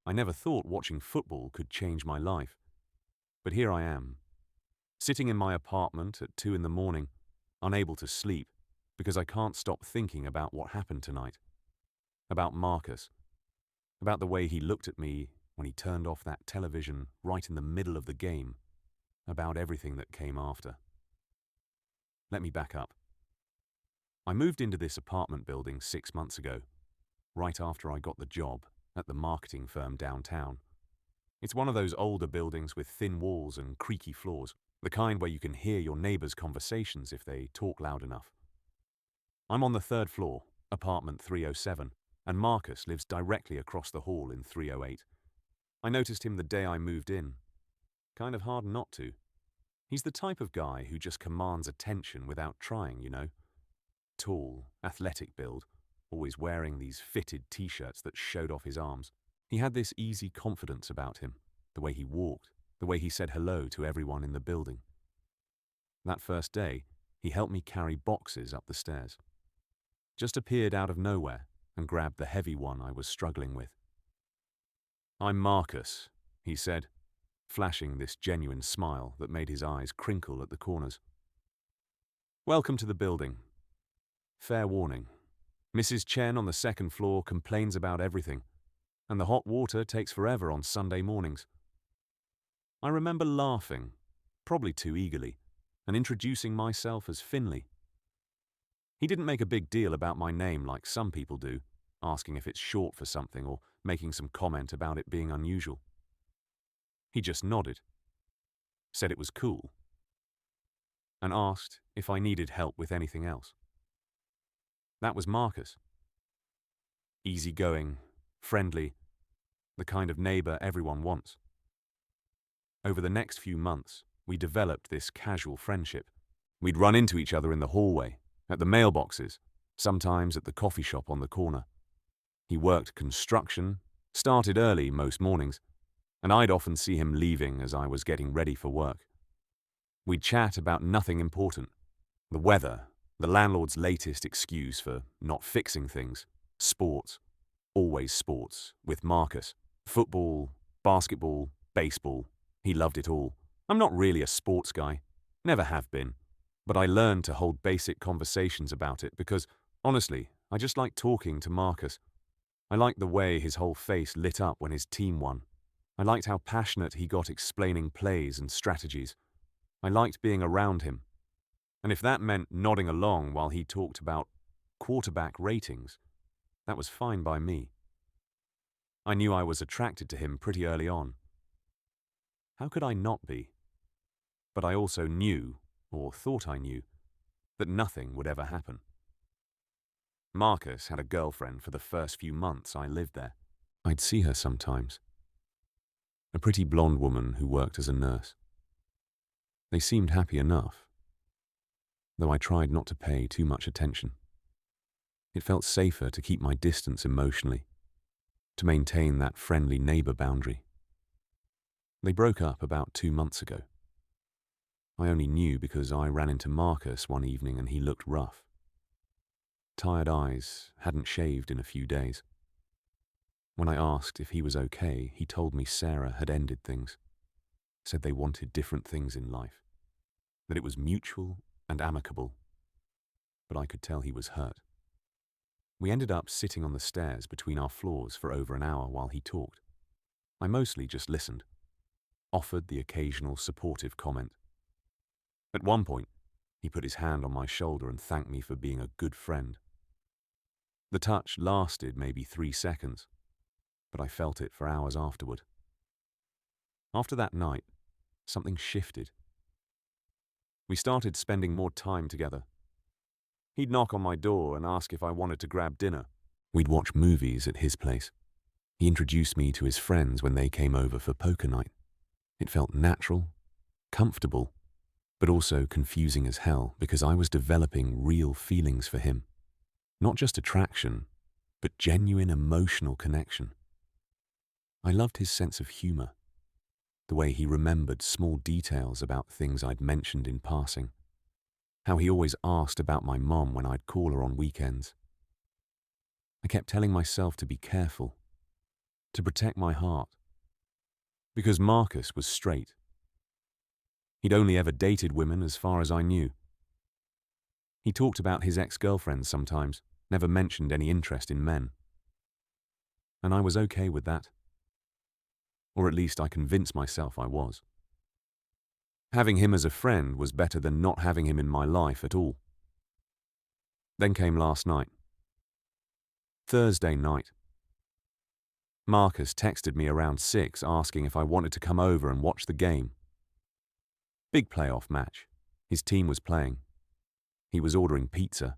I never thought watching football could change my life. But here I am, sitting in my apartment at 2 in the morning, unable to sleep because I can't stop thinking about what happened tonight. About Marcus. About the way he looked at me when he turned off that television right in the middle of the game. About everything that came after. Let me back up. I moved into this apartment building 6 months ago, right after I got the job at the marketing firm downtown. It's one of those older buildings with thin walls and creaky floors, the kind where you can hear your neighbors' conversations if they talk loud enough. I'm on the 3rd floor, apartment 307, and Marcus lives directly across the hall in 308. I noticed him the day I moved in. Kind of hard not to. He's the type of guy who just commands attention without trying, you know. Tall, athletic build, always wearing these fitted t-shirts that showed off his arms. He had this easy confidence about him, the way he walked, the way he said hello to everyone in the building. That first day, he helped me carry boxes up the stairs. Just appeared out of nowhere and grabbed the heavy one I was struggling with. "I'm Marcus," he said, flashing this genuine smile that made his eyes crinkle at the corners. "Welcome to the building. Fair warning. Mrs. Chen on the 2nd floor complains about everything, and the hot water takes forever on Sunday mornings." I remember laughing, probably too eagerly, and introducing myself as Finley. He didn't make a big deal about my name like some people do, asking if it's short for something or making some comment about it being unusual. He just nodded, said it was cool, and asked if I needed help with anything else. That was Marcus. Easygoing, friendly, the kind of neighbor everyone wants. Over the next few months, we developed this casual friendship. We'd run into each other in the hallway, at the mailboxes, sometimes at the coffee shop on the corner. He worked construction, started early most mornings, and I'd often see him leaving as I was getting ready for work. We'd chat about nothing important. The weather, the landlord's latest excuse for not fixing things, sports, always sports, with Marcus. Football, basketball, baseball, he loved it all. I'm not really a sports guy, never have been, but I learned to hold basic conversations about it because, honestly, I just like talking to Marcus. I liked the way his whole face lit up when his team won. I liked how passionate he got explaining plays and strategies. I liked being around him. And if that meant nodding along while he talked about quarterback ratings, that was fine by me. I knew I was attracted to him pretty early on. How could I not be? But I also knew, or thought I knew, that nothing would ever happen. Marcus had a girlfriend for the first few months I lived there. I'd see her sometimes. A pretty blonde woman who worked as a nurse. They seemed happy enough, though I tried not to pay too much attention. It felt safer to keep my distance emotionally, to maintain that friendly neighbor boundary. They broke up about 2 months ago. I only knew because I ran into Marcus one evening and he looked rough. Tired eyes, hadn't shaved in a few days. When I asked if he was okay, he told me Sarah had ended things, said they wanted different things in life, that it was mutual and amicable, but I could tell he was hurt. We ended up sitting on the stairs between our floors for over an hour while he talked. I mostly just listened, offered the occasional supportive comment. At one point, he put his hand on my shoulder and thanked me for being a good friend. The touch lasted maybe 3 seconds, but I felt it for hours afterward. After that night, something shifted. We started spending more time together. He'd knock on my door and ask if I wanted to grab dinner. We'd watch movies at his place. He introduced me to his friends when they came over for poker night. It felt natural, comfortable, but also confusing as hell because I was developing real feelings for him. Not just attraction, but genuine emotional connection. I loved his sense of humor, the way he remembered small details about things I'd mentioned in passing, how he always asked about my mom when I'd call her on weekends. I kept telling myself to be careful, to protect my heart. Because Marcus was straight. He'd only ever dated women as far as I knew. He talked about his ex-girlfriends sometimes, never mentioned any interest in men. And I was okay with that. Or at least I convinced myself I was. Having him as a friend was better than not having him in my life at all. Then came last night. Thursday night. Marcus texted me around 6 asking if I wanted to come over and watch the game. Big playoff match. His team was playing. He was ordering pizza.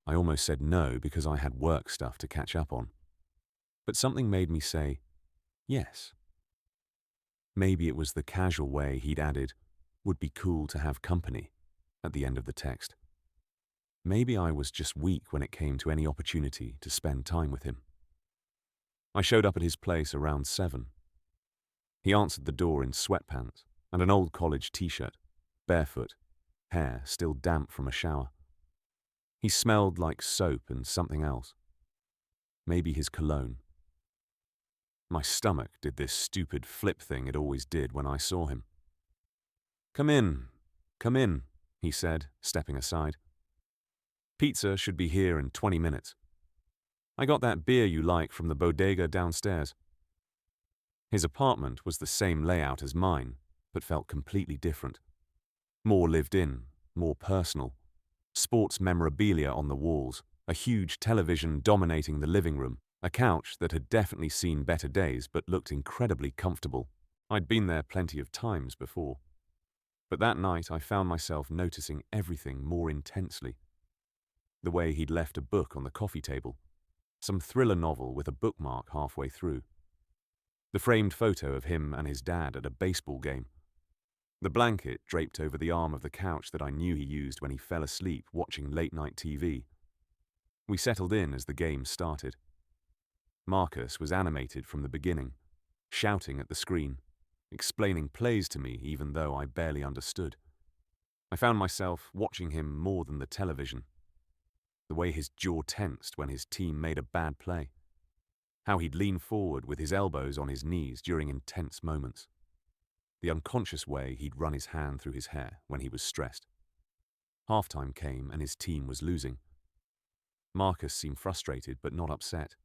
I almost said no because I had work stuff to catch up on. But something made me say, yes. Maybe it was the casual way he'd added, would be cool to have company, at the end of the text. Maybe I was just weak when it came to any opportunity to spend time with him. I showed up at his place around 7. He answered the door in sweatpants and an old college t-shirt, barefoot, hair still damp from a shower. He smelled like soap and something else. Maybe his cologne. My stomach did this stupid flip thing it always did when I saw him. Come in, he said, stepping aside. Pizza should be here in 20 minutes. I got that beer you like from the bodega downstairs. His apartment was the same layout as mine, but felt completely different. More lived in, more personal. Sports memorabilia on the walls, a huge television dominating the living room, a couch that had definitely seen better days but looked incredibly comfortable. I'd been there plenty of times before. But that night I found myself noticing everything more intensely. The way he'd left a book on the coffee table, some thriller novel with a bookmark halfway through. The framed photo of him and his dad at a baseball game. The blanket draped over the arm of the couch that I knew he used when he fell asleep watching late-night TV. We settled in as the game started. Marcus was animated from the beginning, shouting at the screen, explaining plays to me even though I barely understood. I found myself watching him more than the television. The way his jaw tensed when his team made a bad play. How he'd lean forward with his elbows on his knees during intense moments. The unconscious way he'd run his hand through his hair when he was stressed. Halftime came and his team was losing. Marcus seemed frustrated but not upset.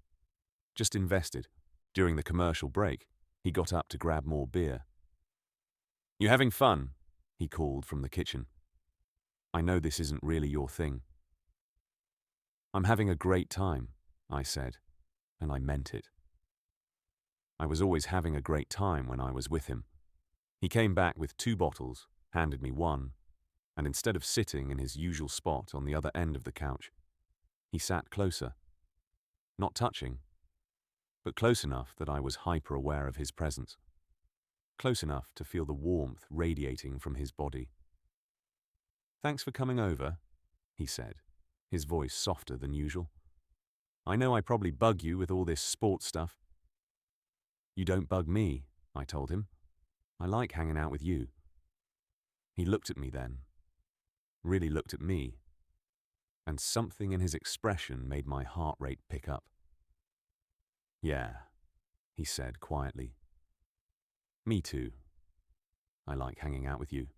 Just invested. During the commercial break, he got up to grab more beer. "You having fun?" he called from the kitchen. "I know this isn't really your thing." "I'm having a great time," I said, and I meant it. I was always having a great time when I was with him. He came back with 2 bottles, handed me one, and instead of sitting in his usual spot on the other end of the couch, he sat closer. Not touching, but close enough that I was hyper-aware of his presence. Close enough to feel the warmth radiating from his body. "Thanks for coming over," he said, his voice softer than usual. "I know I probably bug you with all this sports stuff." "You don't bug me," I told him. "I like hanging out with you." He looked at me then. Really looked at me. And something in his expression made my heart rate pick up. "Yeah," he said quietly. "Me too. I like hanging out with you."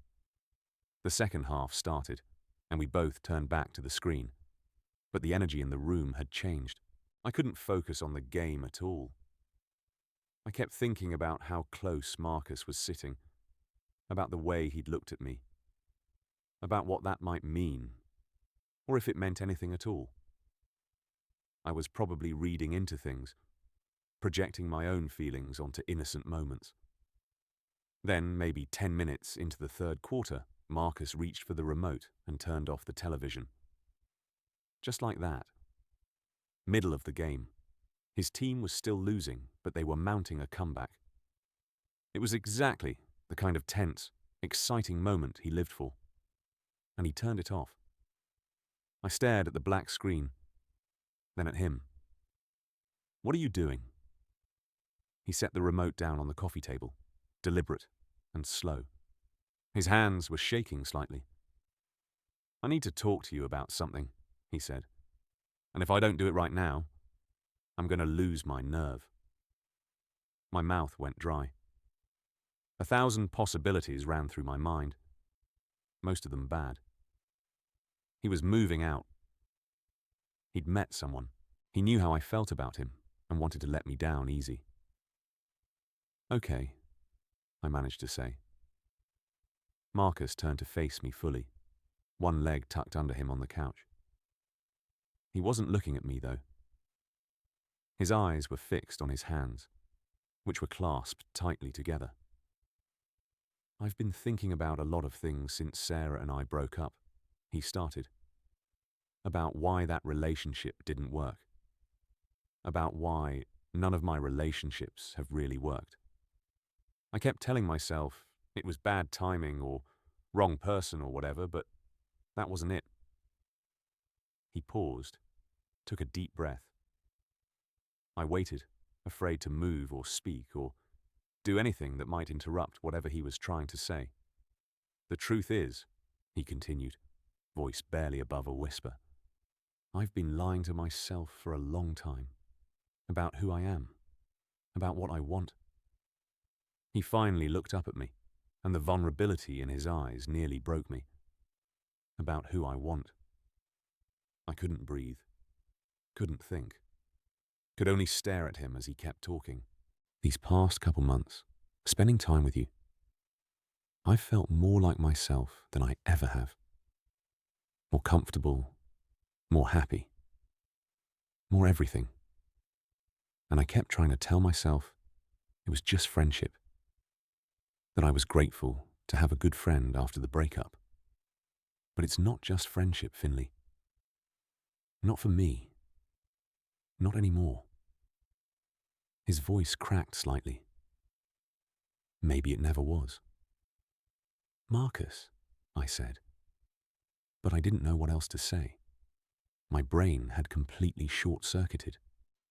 The second half started, and we both turned back to the screen. But the energy in the room had changed. I couldn't focus on the game at all. I kept thinking about how close Marcus was sitting, about the way he'd looked at me, about what that might mean, or if it meant anything at all. I was probably reading into things, projecting my own feelings onto innocent moments. Then, maybe 10 minutes into the third quarter, Marcus reached for the remote and turned off the television. Just like that. Middle of the game. His team was still losing, but they were mounting a comeback. It was exactly the kind of tense, exciting moment he lived for. And he turned it off. I stared at the black screen, then at him. "What are you doing?" He set the remote down on the coffee table, deliberate and slow. His hands were shaking slightly. "I need to talk to you about something," he said. "And if I don't do it right now, I'm going to lose my nerve." My mouth went dry. 1,000 possibilities ran through my mind, most of them bad. He was moving out. He'd met someone. He knew how I felt about him and wanted to let me down easy. Okay, I managed to say. Marcus turned to face me fully, one leg tucked under him on the couch. He wasn't looking at me, though. His eyes were fixed on his hands, which were clasped tightly together. I've been thinking about a lot of things since Sarah and I broke up, he started. About why that relationship didn't work. About why none of my relationships have really worked. I kept telling myself it was bad timing or wrong person or whatever, but that wasn't it. He paused, took a deep breath. I waited, afraid to move or speak or do anything that might interrupt whatever he was trying to say. The truth is, he continued, voice barely above a whisper, I've been lying to myself for a long time. About who I am. About what I want. He finally looked up at me, and the vulnerability in his eyes nearly broke me. About who I want. I couldn't breathe. Couldn't think. Could only stare at him as he kept talking. These past couple months, spending time with you, I've felt more like myself than I ever have. More comfortable, more happy, more everything. And I kept trying to tell myself it was just friendship, that I was grateful to have a good friend after the breakup. But it's not just friendship, Finley. Not for me. Not anymore. His voice cracked slightly. Maybe it never was. Marcus, I said. But I didn't know what else to say. My brain had completely short-circuited.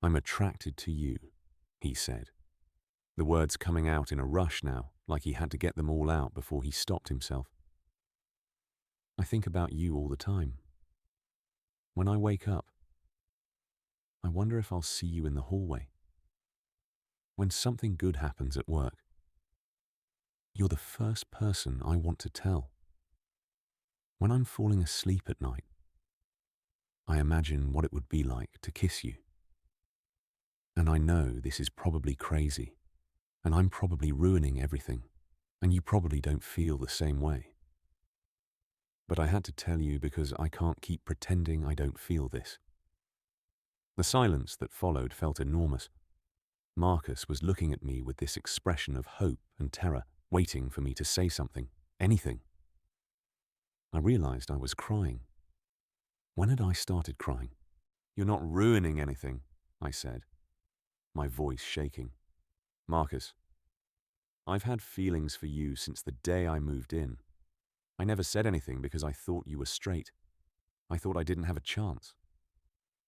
I'm attracted to you, he said. The words coming out in a rush now, like he had to get them all out before he stopped himself. I think about you all the time. When I wake up, I wonder if I'll see you in the hallway. When something good happens at work, you're the first person I want to tell. When I'm falling asleep at night, I imagine what it would be like to kiss you. And I know this is probably crazy, and I'm probably ruining everything, and you probably don't feel the same way. But I had to tell you because I can't keep pretending I don't feel this. The silence that followed felt enormous. Marcus was looking at me with this expression of hope and terror, waiting for me to say something, anything. I realized I was crying. When had I started crying? You're not ruining anything, I said, my voice shaking. Marcus, I've had feelings for you since the day I moved in. I never said anything because I thought you were straight. I thought I didn't have a chance.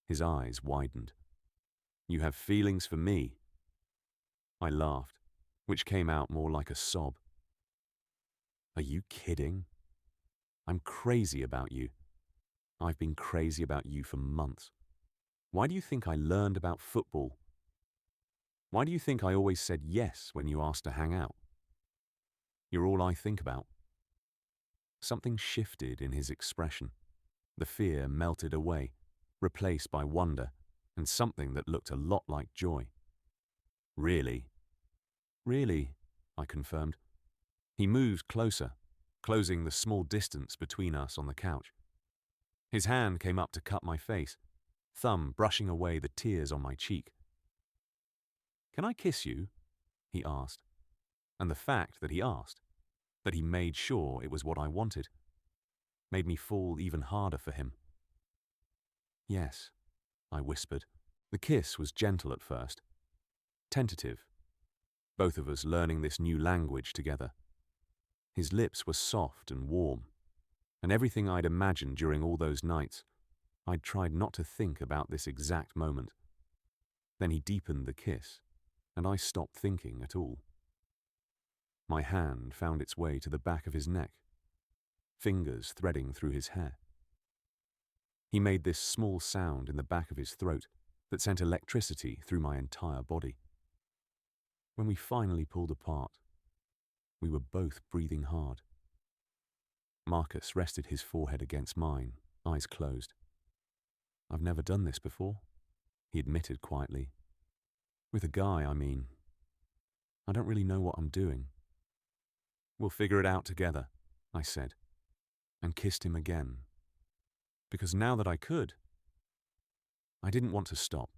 His eyes widened. You have feelings for me? I laughed, which came out more like a sob. Are you kidding? I'm crazy about you. I've been crazy about you for months. Why do you think I learned about football? Why do you think I always said yes when you asked to hang out? You're all I think about. Something shifted in his expression. The fear melted away, replaced by wonder and something that looked a lot like joy. Really? Really, I confirmed. He moved closer, closing the small distance between us on the couch. His hand came up to cup my face, thumb brushing away the tears on my cheek. Can I kiss you? He asked. And the fact that he asked, that he made sure it was what I wanted, made me fall even harder for him. Yes, I whispered. The kiss was gentle at first, tentative, both of us learning this new language together. His lips were soft and warm, and everything I'd imagined during all those nights, I'd tried not to think about this exact moment. Then he deepened the kiss, and I stopped thinking at all. My hand found its way to the back of his neck, fingers threading through his hair. He made this small sound in the back of his throat that sent electricity through my entire body. When we finally pulled apart, we were both breathing hard. Marcus rested his forehead against mine, eyes closed. "I've never done this before," he admitted quietly. "With a guy, I mean. I don't really know what I'm doing." "We'll figure it out together," I said, and kissed him again. Because now that I could, I didn't want to stop.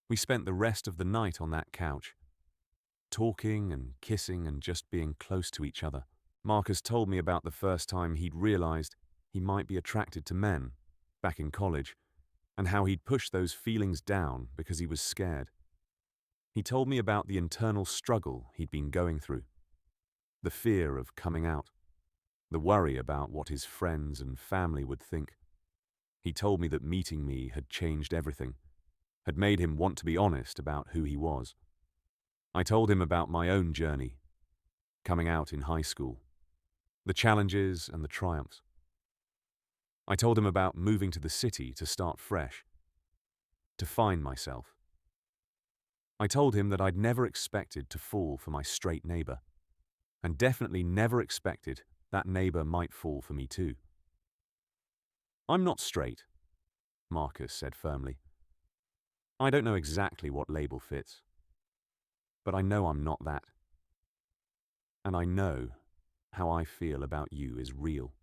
We spent the rest of the night on that couch, talking and kissing and just being close to each other. Marcus told me about the first time he'd realized he might be attracted to men, back in college, and how he'd pushed those feelings down because he was scared. He told me about the internal struggle he'd been going through, the fear of coming out, the worry about what his friends and family would think. He told me that meeting me had changed everything, had made him want to be honest about who he was. I told him about my own journey, coming out in high school, the challenges and the triumphs. I told him about moving to the city to start fresh, to find myself. I told him that I'd never expected to fall for my straight neighbor, and definitely never expected that neighbor might fall for me too. "I'm not straight," Marcus said firmly. "I don't know exactly what label fits, but I know I'm not that. And I know how I feel about you is real."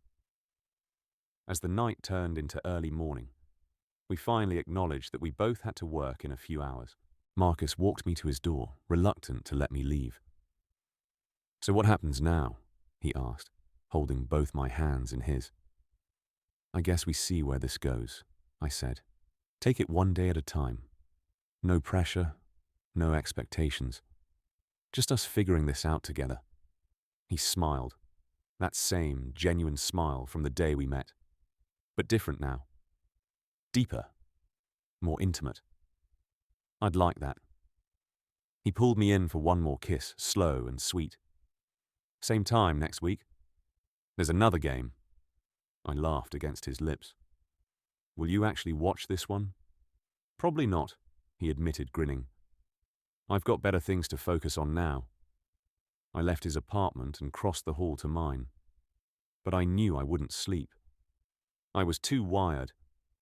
As the night turned into early morning, we finally acknowledged that we both had to work in a few hours. Marcus walked me to his door, reluctant to let me leave. "So what happens now?" he asked, holding both my hands in his. "I guess we see where this goes," I said. "Take it one day at a time. No pressure, no expectations. Just us figuring this out together." He smiled, that same genuine smile from the day we met, but different now. Deeper, more intimate. I'd like that. He pulled me in for one more kiss, slow and sweet. "Same time next week. There's another game." I laughed against his lips. "Will you actually watch this one?" "Probably not," he admitted, grinning. "I've got better things to focus on now." I left his apartment and crossed the hall to mine. But I knew I wouldn't sleep. I was too wired,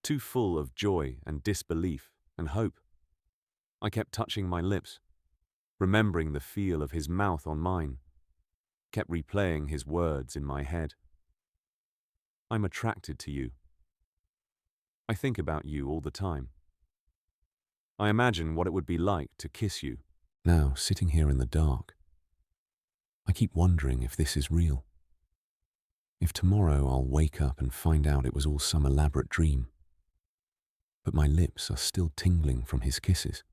too full of joy and disbelief and hope. I kept touching my lips, remembering the feel of his mouth on mine, kept replaying his words in my head. "I'm attracted to you. I think about you all the time. I imagine what it would be like to kiss you." Now, sitting here in the dark, I keep wondering if this is real. If tomorrow I'll wake up and find out it was all some elaborate dream. But my lips are still tingling from his kisses.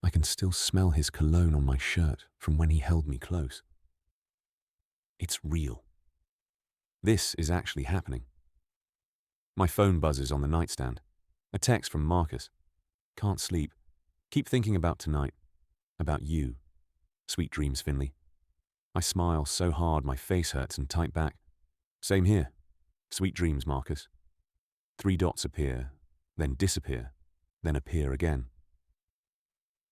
I can still smell his cologne on my shirt from when he held me close. It's real. This is actually happening. My phone buzzes on the nightstand. A text from Marcus. "Can't sleep. Keep thinking about tonight. About you. Sweet dreams, Finley." I smile so hard my face hurts and type back. "Same here. Sweet dreams, Marcus." 3 dots appear, then disappear, then appear again.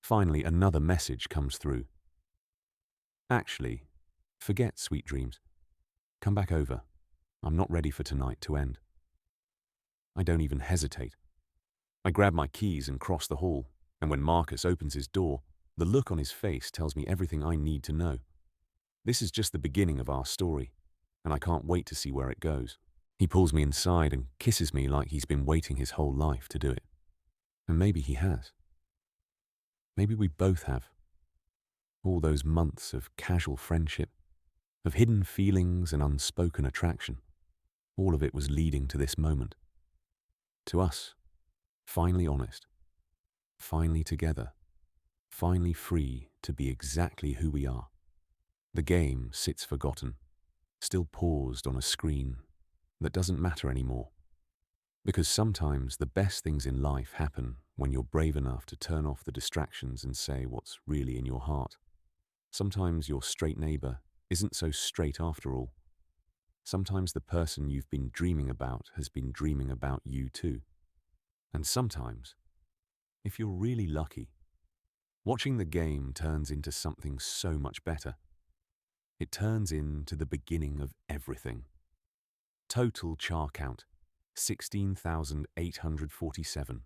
Finally, another message comes through. "Actually, forget sweet dreams. Come back over. I'm not ready for tonight to end." I don't even hesitate. I grab my keys and cross the hall, and when Marcus opens his door, the look on his face tells me everything I need to know. This is just the beginning of our story, and I can't wait to see where it goes. He pulls me inside and kisses me like he's been waiting his whole life to do it. And maybe he has. Maybe we both have. All those months of casual friendship, of hidden feelings and unspoken attraction, all of it was leading to this moment. To us, finally honest, finally together, finally free to be exactly who we are. The game sits forgotten, still paused on a screen that doesn't matter anymore. Because sometimes the best things in life happen when you're brave enough to turn off the distractions and say what's really in your heart. Sometimes your straight neighbor isn't so straight after all. Sometimes the person you've been dreaming about has been dreaming about you too. And sometimes, if you're really lucky, Watching the game turns into something so much better. It turns into the beginning of everything. Total char count, 16,847.